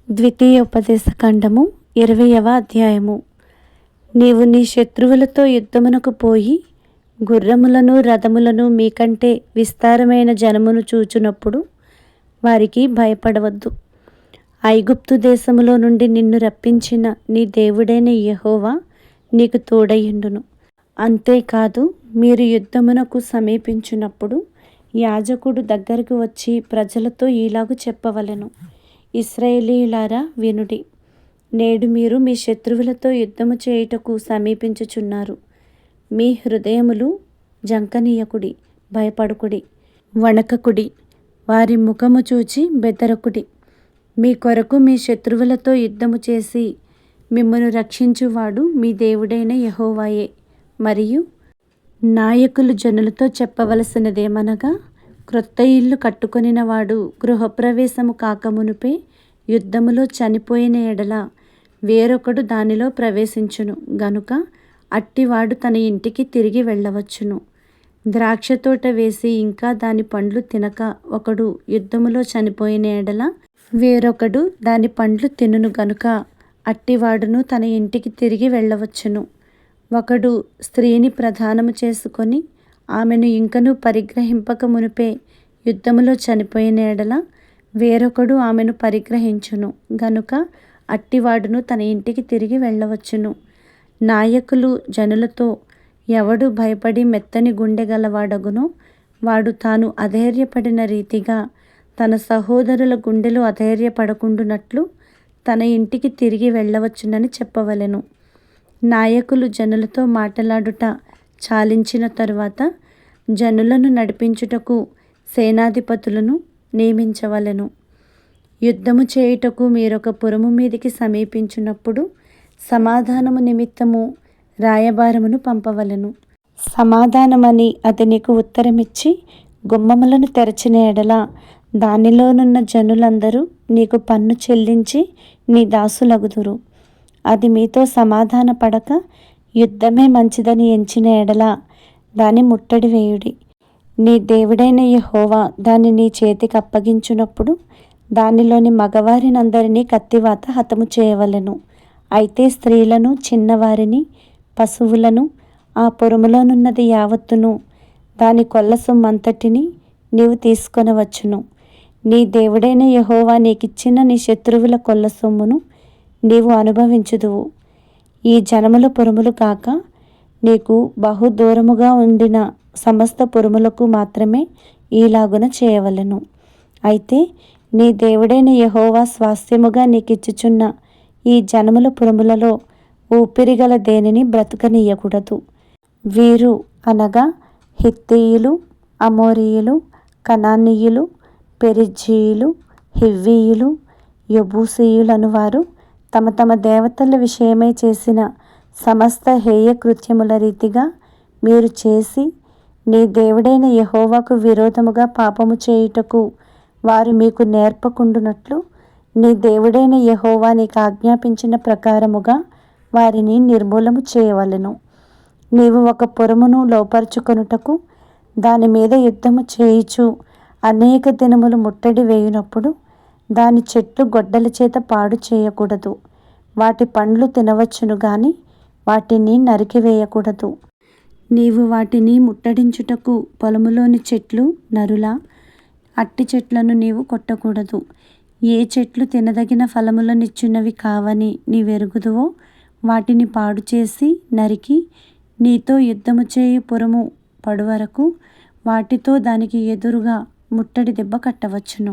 ద్వితీయోపదేశకాండము 20వ అధ్యాయము. నీవు నీ శత్రువులతో యుద్ధమునకు పోయి గుర్రములను రథములను మీకంటే విస్తారమైన జనమును చూచునప్పుడు వారికి భయపడవద్దు. ఐగుప్తు దేశములో నుండి నిన్ను రప్పించిన నీ దేవుడైన యెహోవా నీకు తోడయుండును. అంతేకాదు, మీరు యుద్ధమునకు సమీపించున్నప్పుడు యాజకుడు దగ్గరకు వచ్చి ప్రజలతో ఈలాగు చెప్పవలెను. ఇశ్రాయేలీయులారా వినుడి. నేడు మీరు మీ శత్రువులతో యుద్ధము చేయుటకు సమీపించుచున్నారు. మీ హృదయములు జంకనీయకుడి, భయపడుకుడి, వణకకుడి, వారి ముఖము చూచి బెదరకుడి. మీ కొరకు మీ శత్రువులతో యుద్ధము చేసి మిమ్మును రక్షించువాడు మీ దేవుడైన యెహోవాయే. మరియు నాయకులు జనులతో చెప్పవలసినదేమనగా, క్రొత్త ఇల్లు కట్టుకొనిన వాడు గృహప్రవేశము కాకమునుపే యుద్ధములో చనిపోయిన ఎడల వేరొకడు దానిలో ప్రవేశించును గనుక అట్టివాడు తన ఇంటికి తిరిగి వెళ్ళవచ్చును. ద్రాక్షతోట వేసి ఇంకా దాని పండ్లు తినక ఒకడు యుద్ధములో చనిపోయిన ఎడల వేరొకడు దాని పండ్లు తినును గనుక అట్టివాడును తన ఇంటికి తిరిగి వెళ్ళవచ్చును. ఒకడు స్త్రీని ప్రదానము చేసుకొని ఆమెను ఇంకనూ పరిగ్రహింపక మునిపే యుద్ధములో చనిపోయిన ఎడల వేరొకడు ఆమెను పరిగ్రహించును గనుక అట్టివాడును తన ఇంటికి తిరిగి వెళ్ళవచ్చును. నాయకులు జనులతో ఎవడు భయపడి మెత్తని గుండె గలవాడగునో వాడు తాను అధైర్యపడిన రీతిగా తన సహోదరుల గుండెలు అధైర్యపడకుండునట్లు తన ఇంటికి తిరిగి వెళ్ళవచ్చునని చెప్పవలెను. నాయకులు జనులతో మాటలాడుట చాలించిన తరువాత జనులను నడిపించుటకు సేనాధిపతులను నియమించవలెను. యుద్ధము చేయుటకు మీరొక పురము మీదికి సమీపించున్నప్పుడు సమాధానము నిమిత్తము రాయబారమును పంపవలెను. సమాధానమని అతనికి ఉత్తరమిచ్చి గుమ్మములను తెరచిన ఎడల దానిలోనున్న జనులందరూ నీకు పన్ను చెల్లించి నీ దాసులగుదురు. అది మీతో సమాధాన పడక యుద్ధమే మంచిదని ఎంచిన ఎడల దాని ముట్టడి వేయుడి. నీ దేవుడైన యెహోవా దాన్ని నీ చేతికి అప్పగించునప్పుడు దానిలోని మగవారినందరినీ కత్తివాత హతము చేయవలెను. అయితే స్త్రీలను, చిన్నవారిని, పశువులను, ఆ పురములోనున్నది యావత్తును, దాని కొల్ల సొమ్మంతటిని నీవు తీసుకొనవచ్చును. నీ దేవుడైన యెహోవా నీకిచ్చిన నీ శత్రువుల కొల్ల సొమ్మును నీవు అనుభవించుదువు. ఈ జనముల పురములు కాక నీకు బహుదూరముగా ఉండిన సమస్త పురములకు మాత్రమే ఈలాగున చేయవలెను. అయితే నీ దేవుడైన యెహోవా స్వాస్థ్యముగా నీకిచ్చుచున్న ఈ జనముల పురములలో ఊపిరిగల దేనిని బ్రతుకనీయకూడదు. వీరు అనగా హిత్తీయులు, అమోరీయులు, కనానీయులు, పెరిజ్జీయులు, హివ్వీయులు, యెబూసీయులను వారు తమ తమ దేవతల విషయమై చేసిన సమస్త హేయ కృత్యముల రీతిగా మీరు చేసి నీ దేవుడైన యెహోవాకు విరోధముగా పాపము చేయుటకు వారు మీకు నేర్పకుండునట్లు నీ దేవుడైన యెహోవా నీకు ఆజ్ఞాపించిన ప్రకారముగా వారిని నిర్మూలము చేయవలెను. నీవు ఒక పురమును లోపరుచుకొనుటకు దాని మీద యుద్ధము చేయుచు అనేక దినములు ముట్టడి వేయునప్పుడు దాని చెట్లు గొడ్డల చేత పాడు చేయకూడదు. వాటి పండ్లు తినవచ్చును గాని వాటిని నరికివేయకూడదు. నీవు వాటిని ముట్టడించుటకు పొలములోని చెట్లు నరుల, అట్టి చెట్లను నీవు కొట్టకూడదు. ఏ చెట్లు తినదగిన ఫలములనిచ్చున్నవి కావని నీవెరుగుదువో వాటిని పాడు చేసి నరికి నీతో యుద్ధము చేయు పురము పడువరకు వాటితో దానికి ఎదురుగా ముట్టడి దెబ్బ కట్టవచ్చును.